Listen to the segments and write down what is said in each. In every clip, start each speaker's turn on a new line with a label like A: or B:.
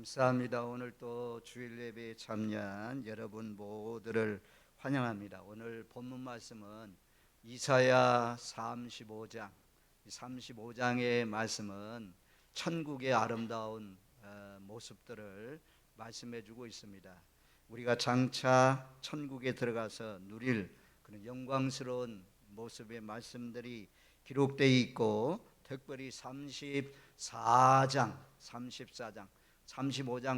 A: 감사합니다. 오늘 또 주일 예배에 참여한 여러분 모두를 환영합니다. 오늘 본문 말씀은 이사야 35장. 35장의 말씀은 천국의 아름다운 모습들을 말씀해 주고 있습니다. 우리가 장차 천국에 들어가서 누릴 그런 영광스러운 모습의 말씀들이 기록되어 있고, 특별히 34장 35장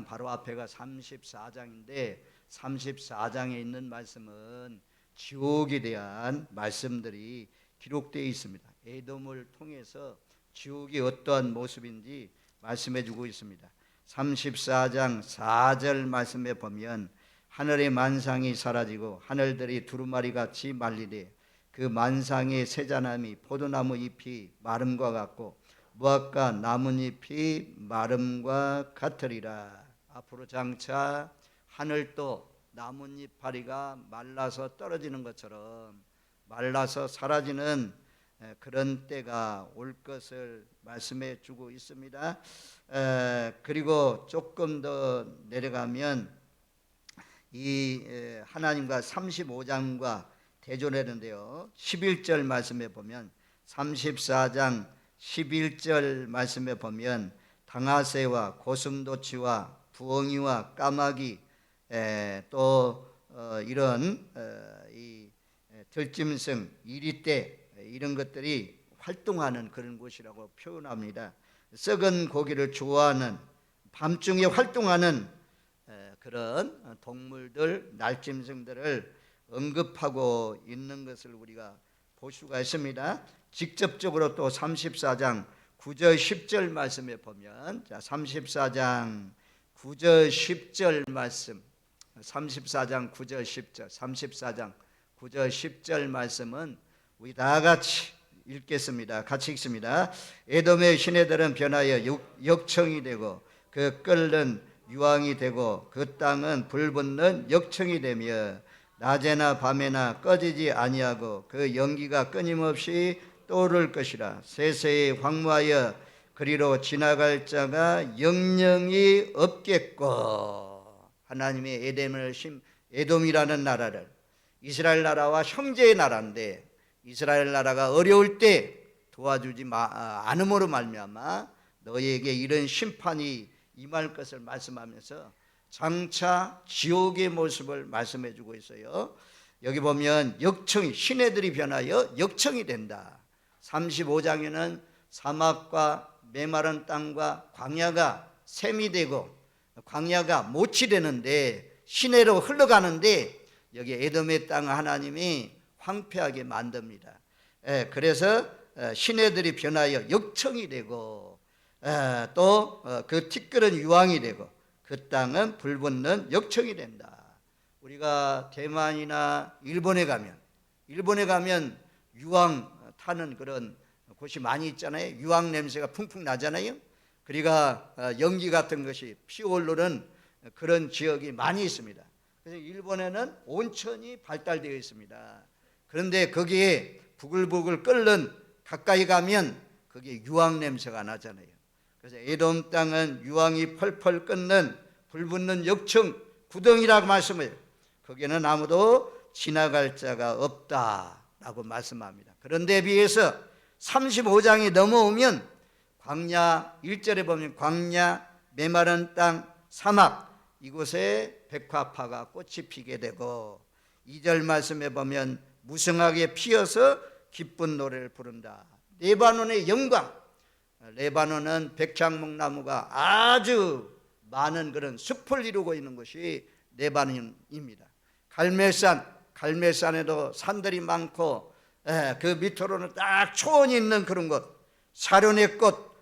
A: 바로 앞에가 34장인데 34장에 있는 말씀은 지옥에 대한 말씀들이 기록되어 있습니다. 에돔을 통해서 지옥이 어떠한 모습인지 말씀해 주고 있습니다. 34장 4절 말씀에 보면 하늘의 만상이 사라지고 하늘들이 두루마리같이 말리되 그 만상의 세자나무 포도나무 잎이 마름과 같고 무화과 나뭇잎이 마름과 같으리라. 앞으로 장차 하늘도 나뭇잎파리가 말라서 떨어지는 것처럼 말라서 사라지는 그런 때가 올 것을 말씀해 주고 있습니다. 그리고 조금 더 내려가면 이 하나님과 35장과 대조되는데요, 11절 말씀에 보면 34장 11절 말씀에 보면 당아새와 고슴도치와 부엉이와 까마귀 또 이런 이 들짐승, 이리떼 이런 것들이 활동하는 그런 곳이라고 표현합니다. 썩은 고기를 좋아하는 밤중에 활동하는 그런 동물들, 날짐승들을 언급하고 있는 것을 우리가 볼 수가 있습니다. 직접적으로 또 34장 9절 10절 말씀에 보면 34장 9절 10절 말씀 34장 9절 10절 34장 9절 10절 말씀은 우리 다 같이 읽겠습니다. 같이 읽습니다. 에돔의 시내들은 변하여 역청이 되고 그 끓는 유황이 되고 그 땅은 불붙는 역청이 되며 낮에나 밤에나 꺼지지 아니하고 그 연기가 끊임없이 떠오를 것이라. 세세히 황무하여 그리로 지나갈 자가 영영이 없겠고. 하나님의 에돔이라는 나라를, 이스라엘 나라와 형제의 나라인데 이스라엘 나라가 어려울 때 도와주지 않음으로 말미암아 너희에게 이런 심판이 임할 것을 말씀하면서 장차 지옥의 모습을 말씀해 주고 있어요. 여기 보면 역청이, 시내들이 변하여 역청이 된다. 35장에는 사막과 메마른 땅과 광야가 샘이 되고 광야가 못이 되는데 시내로 흘러가는데 여기 에돔의 땅 하나님이 황폐하게 만듭니다. 그래서 시내들이 변하여 역청이 되고 또 그 티끌은 유황이 되고 그 땅은 불붙는 역청이 된다. 우리가 대만이나 일본에 가면 유황 타는 그런 곳이 많이 있잖아요. 유황 냄새가 풍풍 나잖아요. 그러니까 연기 같은 것이 피어오르는 그런 지역이 많이 있습니다. 그래서 일본에는 온천이 발달되어 있습니다. 그런데 거기에 부글부글 끓는 가까이 가면 거기에 유황 냄새가 나잖아요. 그래서 에돔 땅은 유황이 펄펄 끓는 불붙는 역청 구덩이라고 말씀해요. 거기에는 아무도 지나갈 자가 없다라고 말씀합니다. 그런데 비해서 35장이 넘어오면 광야, 1절에 보면 광야, 메마른 땅, 사막 이곳에 백화파가 꽃이 피게 되고 2절 말씀에 보면 무성하게 피어서 기쁜 노래를 부른다. 레바논의 영광, 레바논은 백향목나무가 아주 많은 그런 숲을 이루고 있는 곳이 레바논입니다. 갈멜산에도 산들이 많고 그 밑으로는 딱 초원이 있는 그런 곳, 사련의 꽃,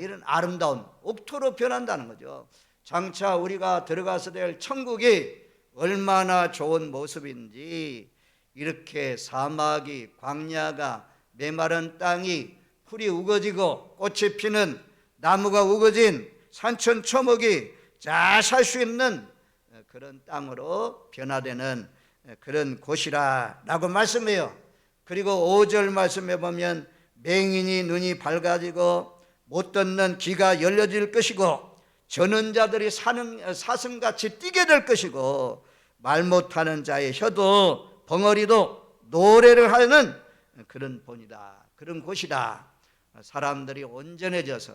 A: 이런 아름다운 옥토로 변한다는 거죠. 장차 우리가 들어가서 될 천국이 얼마나 좋은 모습인지, 이렇게 사막이, 광야가, 메마른 땅이 풀이 우거지고 꽃이 피는 나무가 우거진 산천 초목이 잘 살 수 있는 그런 땅으로 변화되는 그런 곳이라고 말씀해요. 그리고 5절 말씀해 보면 맹인이 눈이 밝아지고 못 듣는 귀가 열려질 것이고 저는 자들이 사슴같이 뛰게 될 것이고 말 못하는 자의 혀도 벙어리도 노래를 하는 그런 본이다, 그런 곳이다. 사람들이 온전해져서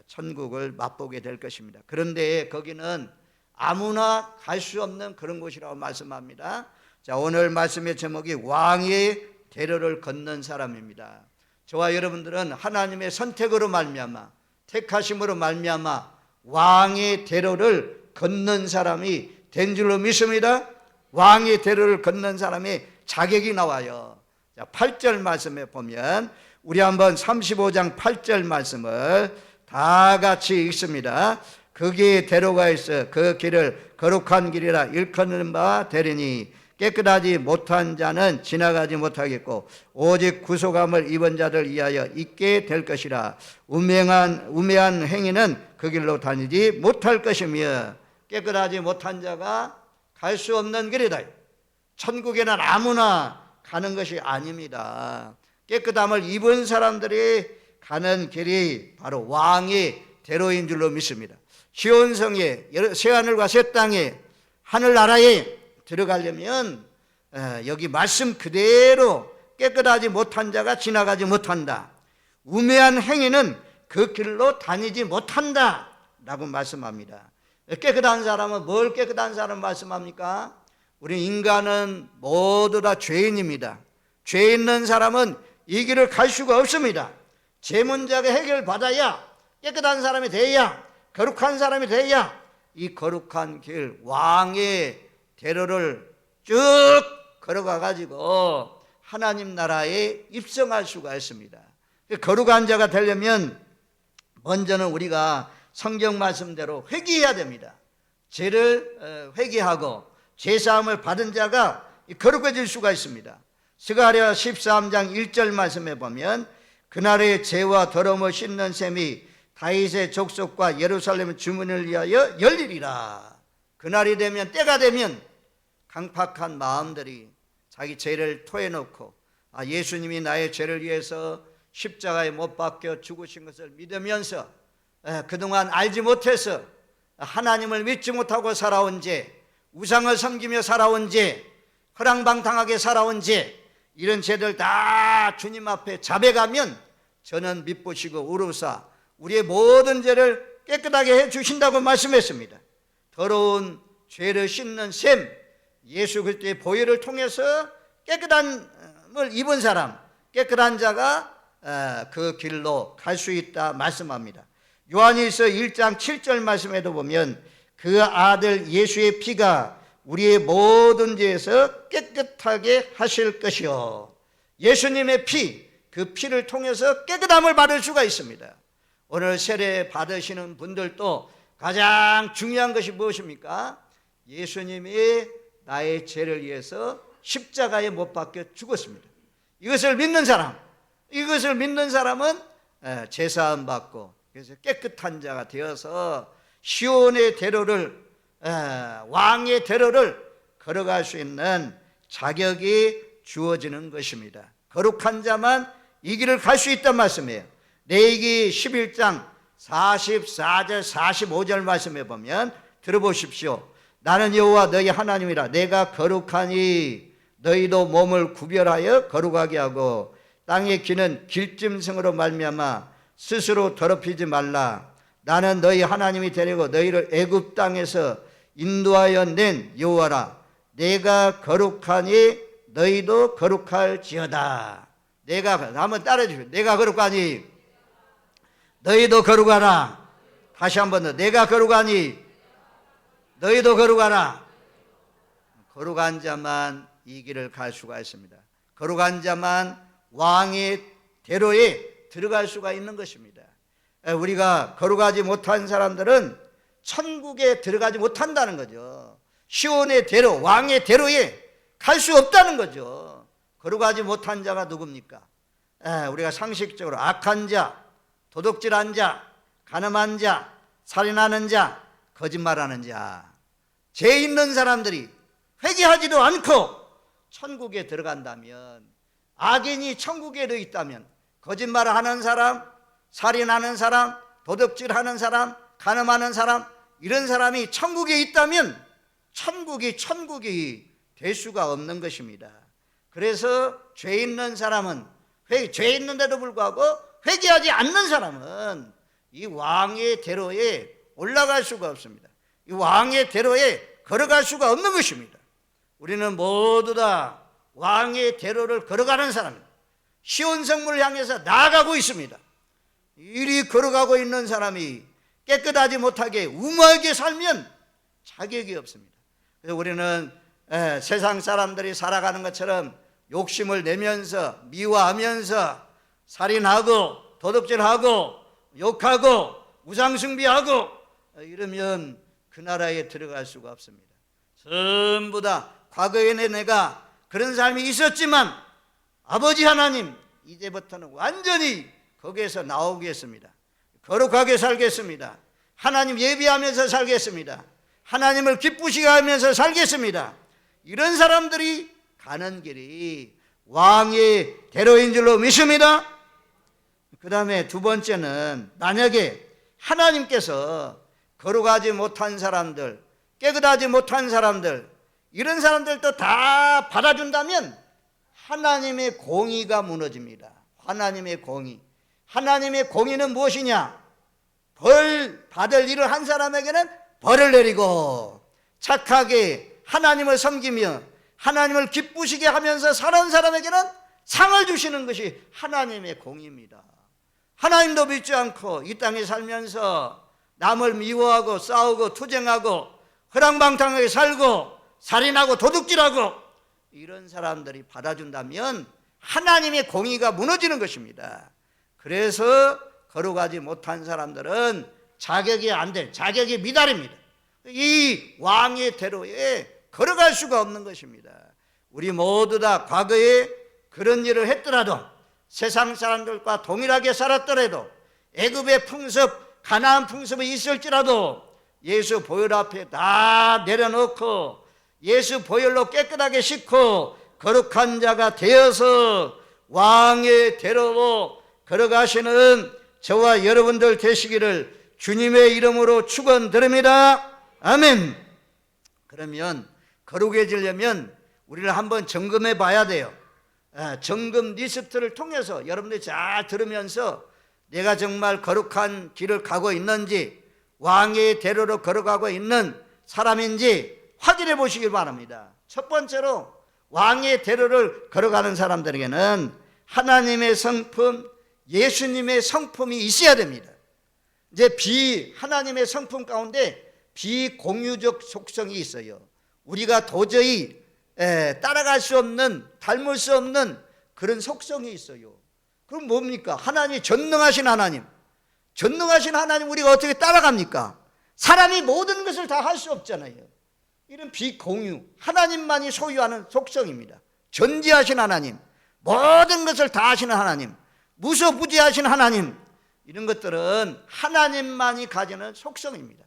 A: 천국을 맛보게 될 것입니다. 그런데 거기는 아무나 갈 수 없는 그런 곳이라고 말씀합니다. 자, 오늘 말씀의 제목이 왕의 대로를 걷는 사람입니다. 저와 여러분들은 하나님의 선택으로 말미암아, 택하심으로 말미암아 왕의 대로를 걷는 사람이 된 줄로 믿습니다. 왕의 대로를 걷는 사람의 자격이 나와요. 자, 8절 말씀에 보면 우리 한번 35장 8절 말씀을 다 같이 읽습니다. 거기에 대로가 있어 그 길을 거룩한 길이라 일컫는 바 되리니 깨끗하지 못한 자는 지나가지 못하겠고 오직 구속함을 입은 자들 위하여 있게 될 것이라. 우매한 행위는 그 길로 다니지 못할 것이며. 깨끗하지 못한 자가 갈 수 없는 길이다. 천국에는 아무나 가는 것이 아닙니다. 깨끗함을 입은 사람들이 가는 길이 바로 왕의 대로인 줄로 믿습니다. 시온성에, 새하늘과 새 땅에, 하늘나라에 들어가려면 여기 말씀 그대로 깨끗하지 못한 자가 지나가지 못한다. 우매한 행위는 그 길로 다니지 못한다 라고 말씀합니다. 깨끗한 사람은 뭘 깨끗한 사람 말씀합니까? 우리 인간은 모두 다 죄인입니다. 죄 있는 사람은 이 길을 갈 수가 없습니다. 죄 문제가 해결받아야 깨끗한 사람이 돼야, 거룩한 사람이 돼야 이 거룩한 길 왕의 대로를 쭉 걸어가 가지고 하나님 나라에 입성할 수가 있습니다. 거룩한 자가 되려면 먼저는 우리가 성경 말씀대로 회개해야 됩니다. 죄를 회개하고 죄사함을 받은 자가 거룩해질 수가 있습니다. 스가랴 13장 1절 말씀에 보면 그날의 죄와 더러움을 씻는 셈이 다윗의 족속과 예루살렘 주민을 위하여 열리리라. 그날이 되면, 때가 되면 강팍한 마음들이 자기 죄를 토해놓고 예수님이 나의 죄를 위해서 십자가에 못 박혀 죽으신 것을 믿으면서 그동안 알지 못해서 하나님을 믿지 못하고 살아온 죄, 우상을 섬기며 살아온 죄, 허랑방탕하게 살아온 죄, 이런 죄들 다 주님 앞에 자백하면 저는 미쁘시고 우루사 우리의 모든 죄를 깨끗하게 해주신다고 말씀했습니다. 더러운 죄를 씻는 셈, 예수 그리스도의 보혈을 통해서 깨끗함을 입은 사람, 깨끗한 자가 그 길로 갈 수 있다 말씀합니다. 요한일서 1장 7절 말씀에도 보면 그 아들 예수의 피가 우리의 모든 죄에서 깨끗하게 하실 것이요. 예수님의 피, 그 피를 통해서 깨끗함을 받을 수가 있습니다. 오늘 세례 받으시는 분들도 가장 중요한 것이 무엇입니까? 예수님이 나의 죄를 위해서 십자가에 못 박혀 죽었습니다. 이것을 믿는 사람은 제사함 받고 그래서 깨끗한 자가 되어서 시온의 대로를, 왕의 대로를 걸어갈 수 있는 자격이 주어지는 것입니다. 거룩한 자만 이 길을 갈 수 있단 말씀이에요. 레위기 11장 44절 45절 말씀에 보면 들어보십시오. 나는 여호와 너희 하나님이라. 내가 거룩하니 너희도 몸을 구별하여 거룩하게 하고 땅의 기는 길짐승으로 말미암아 스스로 더럽히지 말라. 나는 너희 하나님이 되려고 너희를 애굽 땅에서 인도하여 낸 여호와라. 내가 거룩하니 너희도 거룩할지어다. 내가, 한번 따라해 주세요. 내가 거룩하니 너희도 거룩하라. 다시 한번 더. 내가 거룩하니 너희도 거룩하라. 거룩한 자만 이 길을 갈 수가 있습니다. 거룩한 자만 왕의 대로에 들어갈 수가 있는 것입니다. 우리가 거룩하지 못한 사람들은 천국에 들어가지 못한다는 거죠. 시온의 대로, 왕의 대로에 갈 수 없다는 거죠. 거룩하지 못한 자가 누굽니까? 우리가 상식적으로 악한 자, 도둑질한 자, 간음한 자, 살인하는 자, 거짓말하는 자, 죄 있는 사람들이 회개하지도 않고 천국에 들어간다면, 악인이 천국에 있다면 거짓말을 하는 사람, 살인하는 사람, 도둑질하는 사람, 가늠하는 사람, 이런 사람이 천국에 있다면 천국이 될 수가 없는 것입니다. 그래서 죄 있는 사람은, 죄 있는데도 불구하고 회개하지 않는 사람은 이 왕의 대로에 올라갈 수가 없습니다. 이 왕의 대로에 걸어갈 수가 없는 것입니다. 우리는 모두 다 왕의 대로를 걸어가는 사람입니다. 시온 성문을 향해서 나아가고 있습니다. 이리 걸어가고 있는 사람이 깨끗하지 못하게 우매하게 살면 자격이 없습니다. 그래서 우리는 세상 사람들이 살아가는 것처럼 욕심을 내면서 미워하면서 살인하고 도둑질하고 욕하고 우상숭배하고 이러면 그 나라에 들어갈 수가 없습니다. 전부 다 과거에 내가 그런 삶이 있었지만 아버지 하나님, 이제부터는 완전히 거기에서 나오겠습니다. 거룩하게 살겠습니다. 하나님 예배하면서 살겠습니다. 하나님을 기쁘시게 하면서 살겠습니다. 이런 사람들이 가는 길이 왕의 대로인 줄로 믿습니다. 그 다음에 두 번째는, 만약에 하나님께서 거룩하지 못한 사람들, 깨끗하지 못한 사람들, 이런 사람들도 다 받아준다면 하나님의 공의가 무너집니다. 하나님의 공의. 하나님의 공의는 무엇이냐? 벌 받을 일을 한 사람에게는 벌을 내리고, 착하게 하나님을 섬기며 하나님을 기쁘시게 하면서 사는 사람에게는 상을 주시는 것이 하나님의 공의입니다. 하나님도 믿지 않고 이 땅에 살면서 남을 미워하고 싸우고 투쟁하고 허랑방탕하게 살고 살인하고 도둑질하고 이런 사람들이 받아준다면 하나님의 공의가 무너지는 것입니다. 그래서 거룩하지 못한 사람들은 자격이 안 돼, 자격이 미달입니다. 이 왕의 대로에 걸어갈 수가 없는 것입니다. 우리 모두 다 과거에 그런 일을 했더라도, 세상 사람들과 동일하게 살았더라도, 애굽의 풍습, 가나안 풍습이 있을지라도 예수 보혈 앞에 다 내려놓고 예수 보혈로 깨끗하게 씻고 거룩한 자가 되어서 왕의 대로로 걸어가시는 저와 여러분들 되시기를 주님의 이름으로 축원드립니다. 아멘. 그러면 거룩해지려면 우리를 한번 점검해 봐야 돼요. 점검 리스트를 통해서 여러분들이 잘 들으면서 내가 정말 거룩한 길을 가고 있는지, 왕의 대로로 걸어가고 있는 사람인지 확인해 보시길 바랍니다. 첫 번째로 왕의 대로를 걸어가는 사람들에게는 하나님의 성품, 예수님의 성품이 있어야 됩니다. 이제 하나님의 성품 가운데 비공유적 속성이 있어요. 우리가 도저히 따라갈 수 없는, 닮을 수 없는 그런 속성이 있어요. 그럼 뭡니까? 하나님이 전능하신 하나님, 전능하신 하나님 우리가 어떻게 따라갑니까? 사람이 모든 것을 다 할 수 없잖아요. 이런 비공유, 하나님만이 소유하는 속성입니다. 전지하신 하나님, 모든 것을 다 하시는 하나님, 무소부지하신 하나님, 이런 것들은 하나님만이 가지는 속성입니다.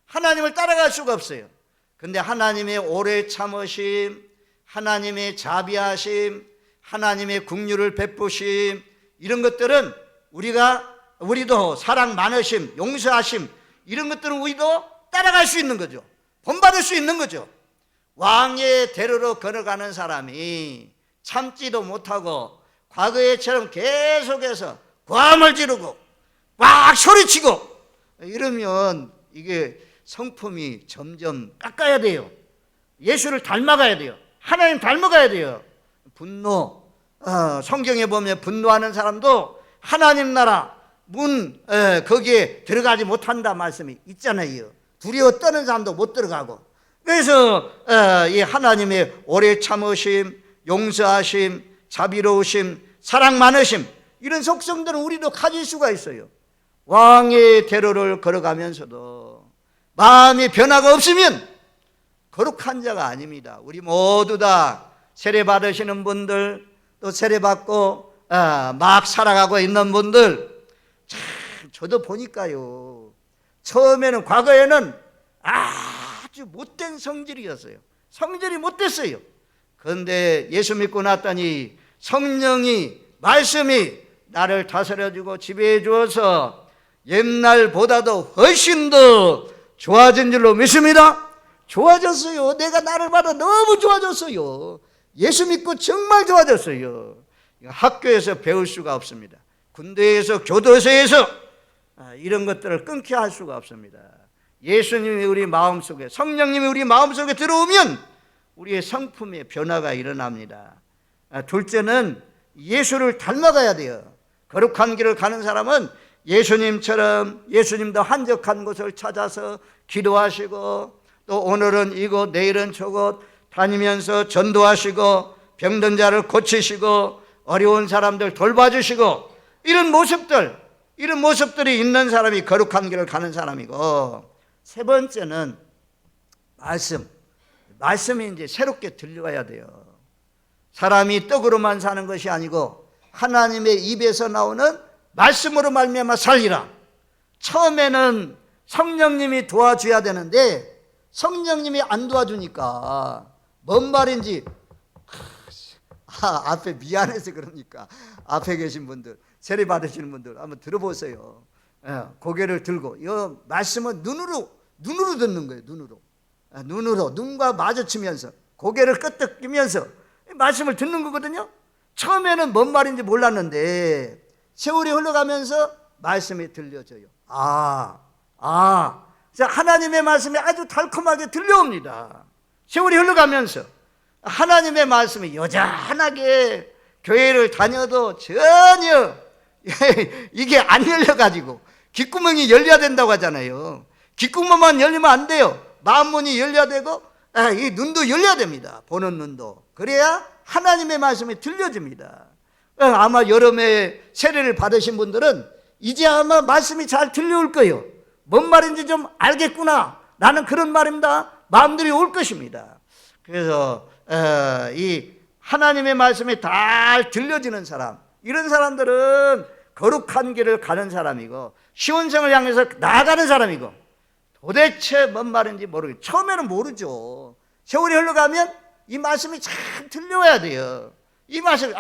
A: 하나님을 따라갈 수가 없어요. 근데 하나님의 오래 참으심, 하나님의 자비하심, 하나님의 긍휼을 베푸심, 이런 것들은 우리도 사랑 많으심, 용서하심, 이런 것들은 우리도 따라갈 수 있는 거죠. 본받을 수 있는 거죠. 왕의 대로로 걸어가는 사람이 참지도 못하고 과거에처럼 계속해서 고함을 지르고 막 소리치고 이러면 이게 성품이 점점 깎아야 돼요. 예수를 닮아가야 돼요. 하나님 닮아가야 돼요. 분노, 성경에 보면 분노하는 사람도 하나님 나라 거기에 들어가지 못한다 말씀이 있잖아요. 두려워 떠는 사람도 못 들어가고. 그래서 이 하나님의 오래 참으심, 용서하심, 자비로우심, 사랑 많으심, 이런 속성들은 우리도 가질 수가 있어요. 왕의 대로를 걸어가면서도 마음이 변화가 없으면 거룩한 자가 아닙니다. 우리 모두 다 세례 받으시는 분들, 또 세례 받고 막 살아가고 있는 분들, 참 저도 보니까요, 처음에는, 과거에는 아주 못된 성질이었어요. 성질이 못됐어요. 그런데 예수 믿고 났더니 성령이, 말씀이 나를 다스려주고 지배해 주어서 옛날보다도 훨씬 더 좋아진 줄로 믿습니다. 좋아졌어요. 내가 나를 받아 너무 좋아졌어요. 예수 믿고 정말 좋아졌어요. 학교에서 배울 수가 없습니다. 군대에서, 교도소에서 이런 것들을 끊게 할 수가 없습니다. 예수님이 우리 마음속에, 성령님이 우리 마음속에 들어오면 우리의 성품의 변화가 일어납니다. 둘째는 예수를 닮아가야 돼요. 거룩한 길을 가는 사람은 예수님처럼, 예수님도 한적한 곳을 찾아서 기도하시고, 또 오늘은 이곳 내일은 저곳 다니면서 전도하시고, 병든 자를 고치시고, 어려운 사람들 돌봐주시고, 이런 모습들이 있는 사람이 거룩한 길을 가는 사람이고, 세 번째는 말씀이 이제 새롭게 들려야 돼요. 사람이 떡으로만 사는 것이 아니고 하나님의 입에서 나오는 말씀으로 말미암아 살리라. 처음에는 성령님이 도와줘야 되는데 성령님이 안 도와주니까 뭔 말인지 앞에 미안해서 그러니까 앞에 계신 분들, 세례 받으시는 분들 한번 들어보세요. 고개를 들고, 이 말씀은 눈으로 듣는 거예요. 눈으로 눈과 마주치면서 고개를 끄덕이면서 말씀을 듣는 거거든요. 처음에는 뭔 말인지 몰랐는데 세월이 흘러가면서 말씀이 들려져요. 하나님의 말씀이 아주 달콤하게 들려옵니다. 세월이 흘러가면서 하나님의 말씀이 여전하게 교회를 다녀도 전혀 이게 안 열려가지고, 귓구멍이 열려야 된다고 하잖아요. 귓구멍만 열리면 안 돼요. 마음문이 열려야 되고 이 눈도 열려야 됩니다. 보는 눈도. 그래야 하나님의 말씀이 들려집니다. 아마 여름에 세례를 받으신 분들은 이제 아마 말씀이 잘 들려올 거예요. 뭔 말인지 좀 알겠구나, 나는 그런 말입니다, 마음들이 올 것입니다. 그래서 이 하나님의 말씀이 잘 들려지는 사람, 이런 사람들은 거룩한 길을 가는 사람이고 시온성을 향해서 나아가는 사람이고, 도대체 뭔 말인지 모르겠어요. 처음에는 모르죠. 세월이 흘러가면 이 말씀이 잘 들려와야 돼요. 이 말씀이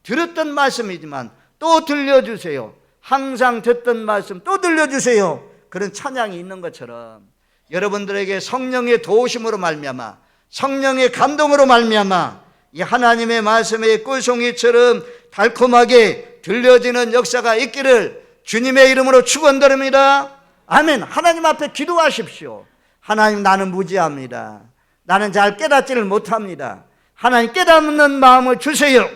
A: 들었던 말씀이지만 또 들려주세요. 항상 듣던 말씀 또 들려주세요. 그런 찬양이 있는 것처럼 여러분들에게 성령의 도우심으로 말미암아, 성령의 감동으로 말미암아 이 하나님의 말씀의 꿀송이처럼 달콤하게 들려지는 역사가 있기를 주님의 이름으로 축원드립니다. 아멘. 하나님 앞에 기도하십시오. 하나님, 나는 무지합니다. 나는 잘 깨닫지를 못합니다. 하나님, 깨닫는 마음을 주세요.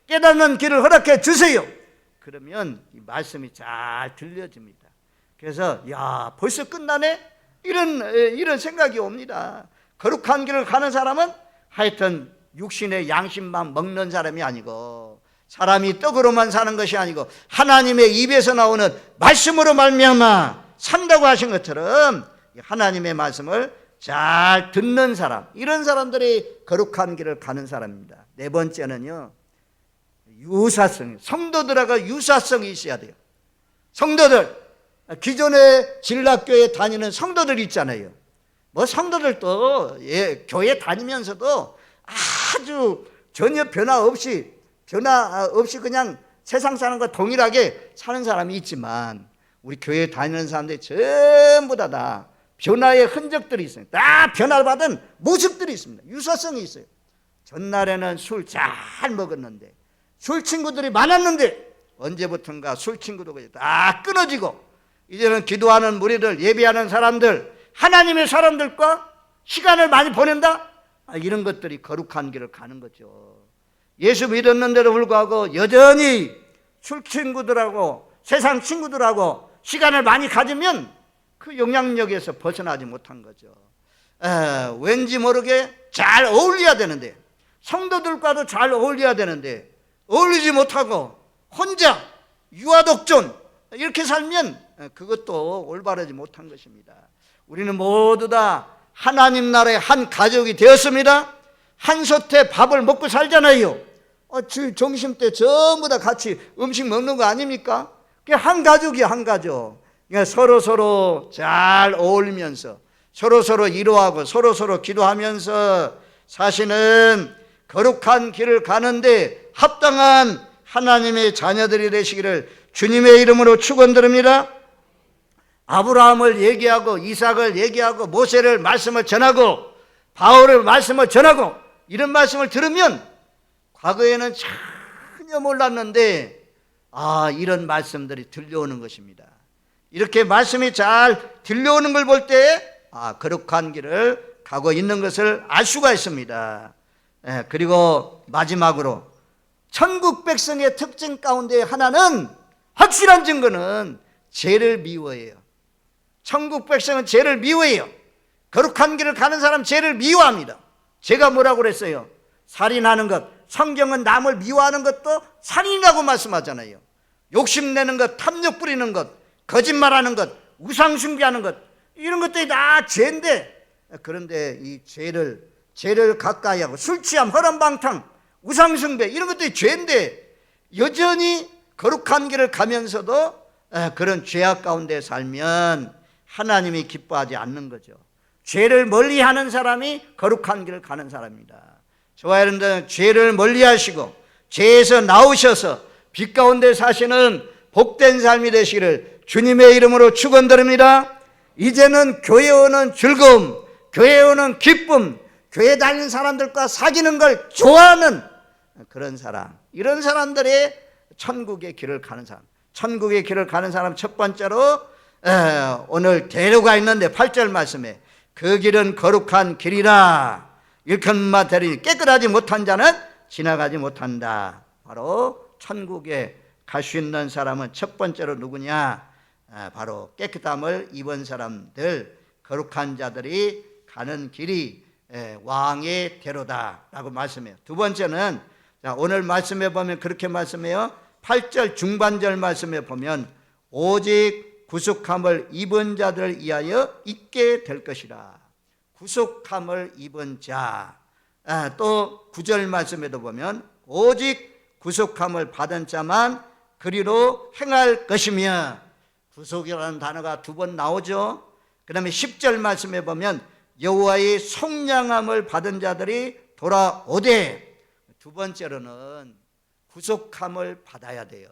A: 깨닫는 길을 허락해 주세요. 그러면 이 말씀이 잘 들려집니다. 그래서 벌써 끝나네? 이런 생각이 옵니다. 거룩한 길을 가는 사람은 하여튼 육신의 양심만 먹는 사람이 아니고, 사람이 떡으로만 사는 것이 아니고 하나님의 입에서 나오는 말씀으로 말미암아 산다고 하신 것처럼 하나님의 말씀을 잘 듣는 사람, 이런 사람들이 거룩한 길을 가는 사람입니다. 네 번째는요, 유사성. 성도들하고 유사성이 있어야 돼요. 성도들, 기존의 진락교회 다니는 성도들 있잖아요. 성도들도 교회 다니면서도 아주 전혀 변화 없이 그냥 세상 사람과 동일하게 사는 사람이 있지만, 우리 교회 다니는 사람들이 전부 다 변화의 흔적들이 있어요. 다 변화를 받은 모습들이 있습니다. 유사성이 있어요. 전날에는 술 잘 먹었는데, 술 친구들이 많았는데 언제부턴가 술 친구도 다 끊어지고, 이제는 기도하는 무리들, 예배하는 사람들, 하나님의 사람들과 시간을 많이 보낸다? 이런 것들이 거룩한 길을 가는 거죠. 예수 믿었는데도 불구하고 여전히 술 친구들하고 세상 친구들하고 시간을 많이 가지면 그 영향력에서 벗어나지 못한 거죠. 왠지 모르게 잘 어울려야 되는데, 성도들과도 잘 어울려야 되는데 어울리지 못하고 혼자 유아독존 이렇게 살면 그것도 올바르지 못한 것입니다. 우리는 모두 다 하나님 나라의 한 가족이 되었습니다. 한 솥에 밥을 먹고 살잖아요. 점심 때 전부 다 같이 음식 먹는 거 아닙니까? 그게 한 가족이야, 한 가족. 그러니까 서로 잘 어울리면서 서로 위로하고 서로 기도하면서 사시는 거룩한 길을 가는데 합당한 하나님의 자녀들이 되시기를 주님의 이름으로 축원드립니다. 아브라함을 얘기하고 이삭을 얘기하고 모세를 말씀을 전하고 바울을 말씀을 전하고 이런 말씀을 들으면 과거에는 전혀 몰랐는데 이런 말씀들이 들려오는 것입니다. 이렇게 말씀이 잘 들려오는 걸 볼 때 거룩한 길을 가고 있는 것을 알 수가 있습니다. 그리고 마지막으로 천국 백성의 특징 가운데 하나는, 확실한 증거는 죄를 미워해요. 천국 백성은 죄를 미워해요. 거룩한 길을 가는 사람 죄를 미워합니다. 제가 뭐라고 그랬어요? 살인하는 것, 성경은 남을 미워하는 것도 살인이라고 말씀하잖아요. 욕심내는 것, 탐욕 부리는 것, 거짓말하는 것, 우상 숭배하는 것, 이런 것들이 다 죄인데, 그런데 이 죄를 가까이 하고 술 취함, 허람방탕, 우상 숭배 이런 것들이 죄인데 여전히 거룩한 길을 가면서도 그런 죄악 가운데 살면 하나님이 기뻐하지 않는 거죠. 죄를 멀리하는 사람이 거룩한 길을 가는 사람입니다. 저와 여러분들, 죄를 멀리하시고 죄에서 나오셔서 빛 가운데 사시는 복된 삶이 되시기를 주님의 이름으로 축원드립니다. 이제는 교회 오는 즐거움, 교회 오는 기쁨, 교회 다니는 사람들과 사귀는 걸 좋아하는 그런 사람, 이런 사람들이 천국의 길을 가는 사람. 천국의 길을 가는 사람 첫 번째로 오늘 대로가 있는데 8절 말씀에 그 길은 거룩한 길이라 일컬음마 되리니 깨끗하지 못한 자는 지나가지 못한다. 바로 천국에 갈 수 있는 사람은 첫 번째로 누구냐? 바로 깨끗함을 입은 사람들, 거룩한 자들이 가는 길이 왕의 대로다라고 말씀해요. 두 번째는 오늘 말씀해 보면 그렇게 말씀해요. 8절 중반절 말씀에 보면 오직 구속함을 입은 자들을 위하여 있게 될 것이라. 구속함을 입은 자. 또 9절 말씀에도 보면 오직 구속함을 받은 자만 그리로 행할 것이며, 구속이라는 단어가 두 번 나오죠. 그 다음에 10절 말씀에 보면 여호와의 속량함을 받은 자들이 돌아오되, 두 번째로는 구속함을 받아야 돼요.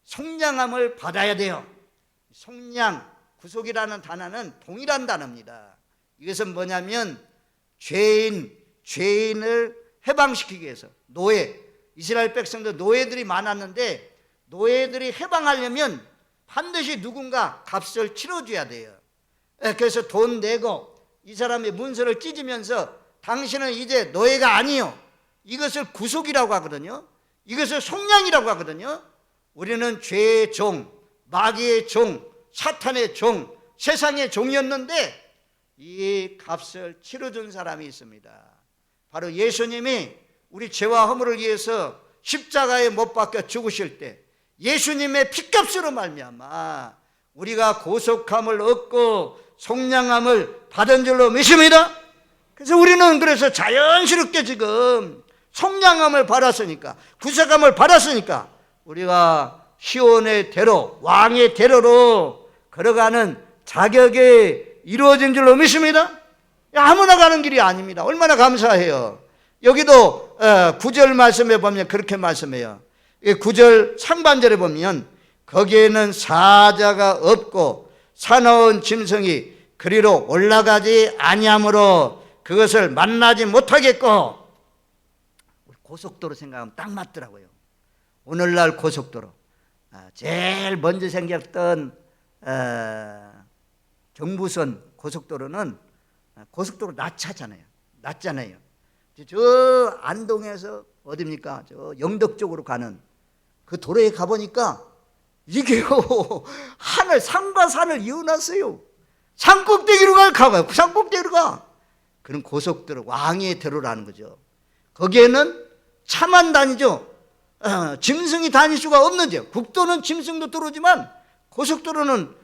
A: 속량함을 받아야 돼요. 속량, 구속이라는 단어는 동일한 단어입니다. 이것은 뭐냐면 죄인을 해방시키기 위해서, 이스라엘 백성도 노예들이 많았는데 노예들이 해방하려면 반드시 누군가 값을 치러줘야 돼요. 그래서 돈 내고 이 사람의 문서를 찢으면서 당신은 이제 노예가 아니요, 이것을 구속이라고 하거든요. 이것을 속량이라고 하거든요. 우리는 죄의 종, 마귀의 종, 사탄의 종, 세상의 종이었는데 이 값을 치러준 사람이 있습니다. 바로 예수님이 우리 죄와 허물을 위해서 십자가에 못 박혀 죽으실 때 예수님의 피값으로 말미암아 우리가 구속함을 얻고 속량함을 받은 줄로 믿습니다. 그래서 우리는 그래서 자연스럽게 지금 속량함을 받았으니까, 구속함을 받았으니까 우리가 시온의 대로, 왕의 대로로 걸어가는 자격이 이루어진 줄로 믿습니다. 아무나 가는 길이 아닙니다. 얼마나 감사해요. 여기도 9절 말씀에 보면 그렇게 말씀해요. 9절 상반절에 보면 거기에는 사자가 없고 사나운 짐승이 그리로 올라가지 아니하므로 그것을 만나지 못하겠고. 고속도로 생각하면 딱 맞더라고요. 오늘날 고속도로, 제일 먼저 생겼던 경부선 고속도로는 고속도로 낮잖아요. 저 안동에서 어디입니까? 저 영덕 쪽으로 가는 그 도로에 가보니까 이게요, 산과 산을 이어놨어요. 산꼭대기로 가봐요. 산꼭대기로 가. 그런 고속도로, 왕의 대로라는 거죠. 거기에는 차만 다니죠. 짐승이 다닐 수가 없는 데. 국도는 짐승도 들어오지만 고속도로는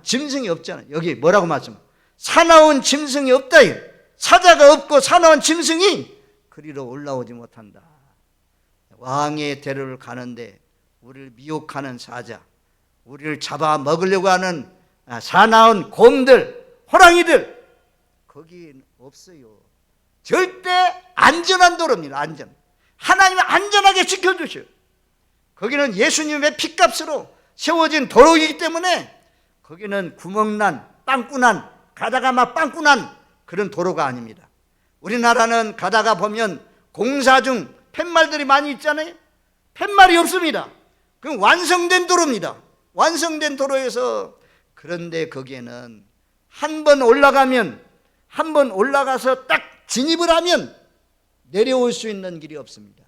A: 짐승이 없잖아요. 여기 뭐라고 말씀? 사나운 짐승이 없다. 사자가 없고 사나운 짐승이 그리로 올라오지 못한다. 왕의 대로를 가는데 우리를 미혹하는 사자, 우리를 잡아 먹으려고 하는 사나운 곰들, 호랑이들, 거기는 없어요. 절대 안전한 도로입니다. 하나님이 안전하게 지켜주셔요. 거기는 예수님의 피값으로 세워진 도로이기 때문에 거기는 구멍난, 빵꾸난, 가다가 막 빵꾸난 그런 도로가 아닙니다. 우리나라는 가다가 보면 공사 중 팻말들이 많이 있잖아요. 팻말이 없습니다. 그건 완성된 도로입니다. 완성된 도로에서, 그런데 거기에는 한 번 올라가서 딱 진입을 하면 내려올 수 있는 길이 없습니다.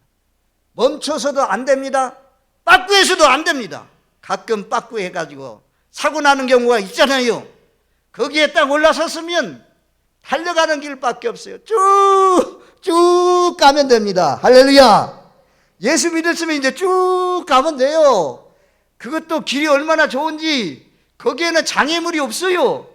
A: 멈춰서도 안 됩니다. 빠꾸해서도 안 됩니다. 가끔 빠꾸해가지고 사고 나는 경우가 있잖아요. 거기에 딱 올라섰으면 달려가는 길밖에 없어요. 쭉 가면 됩니다. 할렐루야. 예수 믿었으면 이제 쭉 가면 돼요. 그것도 길이 얼마나 좋은지, 거기에는 장애물이 없어요.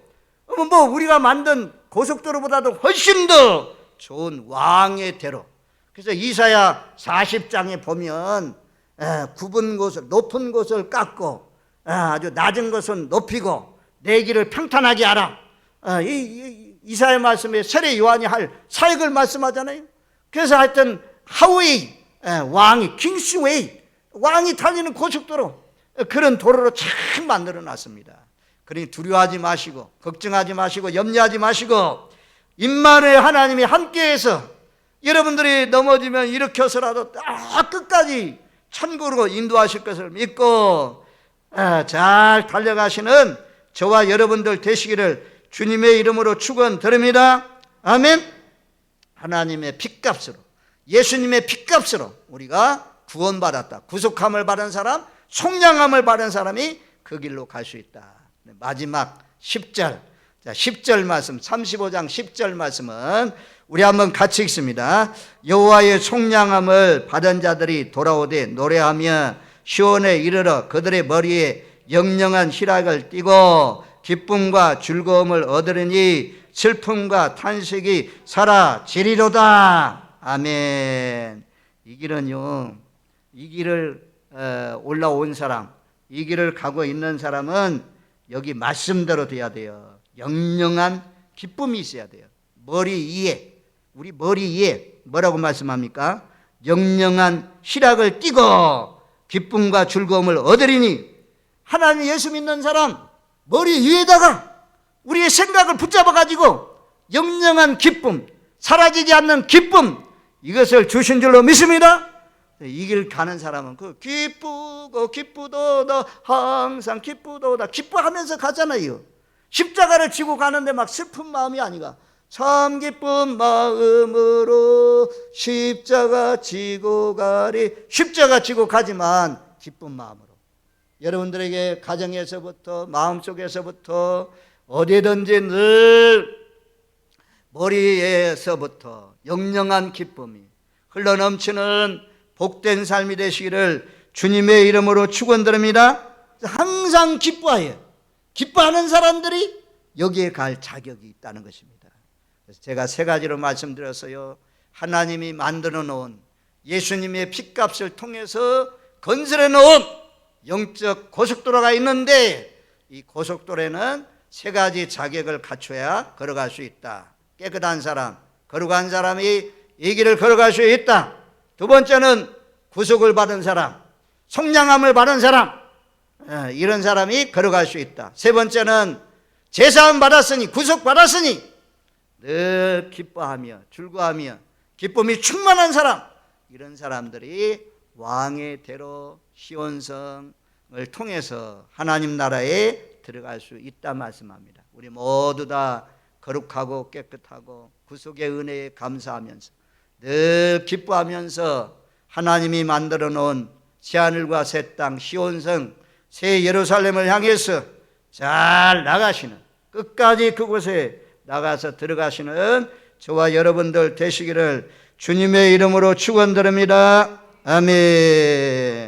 A: 뭐 우리가 만든 고속도로보다도 훨씬 더 좋은 왕의 대로. 그래서 이사야 40장에 보면 굽은 곳을, 높은 곳을 깎고 아주 낮은 것은 높이고 내 길을 평탄하게 하라. 이사야 말씀에 세례 요한이 할 사역을 말씀하잖아요. 그래서 하여튼 하웨이, 왕이 킹스웨이, 왕이 달리는 고속도로, 그런 도로로 참 만들어 놨습니다. 그러니 두려워하지 마시고 걱정하지 마시고 염려하지 마시고 임마누엘 하나님이 함께해서 여러분들이 넘어지면 일으켜서라도 딱 끝까지 천국으로 인도하실 것을 믿고 잘 달려가시는 저와 여러분들 되시기를 주님의 이름으로 축원드립니다. 아멘. 하나님의 핏값으로, 예수님의 핏값으로 우리가 구원받았다. 구속함을 받은 사람, 속량함을 받은 사람이 그 길로 갈 수 있다. 마지막 10절, 10절 말씀, 35장 10절 말씀은 우리 한번 같이 읽습니다. 여호와의 속량함을 받은 자들이 돌아오되 노래하며 시온에 이르러 그들의 머리에 영영한 희락을 띠고 기쁨과 즐거움을 얻으리니 슬픔과 탄식이 사라지리로다. 아멘. 이 길은요, 이 길을 올라온 사람, 이 길을 가고 있는 사람은 여기 말씀대로 돼야 돼요. 영영한 기쁨이 있어야 돼요. 머리 위에, 우리 머리 위에 뭐라고 말씀합니까? 영영한 희락을 띠고 기쁨과 즐거움을 얻으리니. 하나님 예수 믿는 사람 머리 위에다가 우리의 생각을 붙잡아 가지고 영영한 기쁨, 사라지지 않는 기쁨, 이것을 주신 줄로 믿습니다. 이 길 가는 사람은 그 기쁘도다, 항상 기쁘도다, 기뻐하면서 가잖아요. 십자가를 지고 가는데 막 슬픈 마음이 아니라 참 기쁜 마음으로 십자가 지고 가리. 십자가 지고 가지만 기쁜 마음으로. 여러분들에게 가정에서부터, 마음속에서부터, 어디든지 늘 머리에서부터 영영한 기쁨이 흘러넘치는 복된 삶이 되시기를 주님의 이름으로 축원드립니다. 항상 기뻐해요. 기뻐하는 사람들이 여기에 갈 자격이 있다는 것입니다. 그래서 제가 세 가지로 말씀드렸어요. 하나님이 만들어 놓은 예수님의 핏값을 통해서 건설해 놓은 영적 고속도로가 있는데, 이 고속도로에는 세 가지 자격을 갖춰야 걸어갈 수 있다. 깨끗한 사람, 거룩한 사람이 이 길을 걸어갈 수 있다. 두 번째는 구속을 받은 사람, 속량함을 받은 사람, 이런 사람이 걸어갈 수 있다. 세 번째는 제사함 받았으니, 구속 받았으니 늘 기뻐하며 즐거워하며 기쁨이 충만한 사람, 이런 사람들이 왕의 대로 시온성을 통해서 하나님 나라에 들어갈 수 있다 말씀합니다. 우리 모두 다 거룩하고 깨끗하고 구속의 은혜에 감사하면서 늘 기뻐하면서 하나님이 만들어 놓은 새하늘과 새 땅, 시온성, 새 예루살렘을 향해서 잘 나가시는, 끝까지 그곳에 나가서 들어가시는 저와 여러분들 되시기를 주님의 이름으로 축원드립니다. 아멘.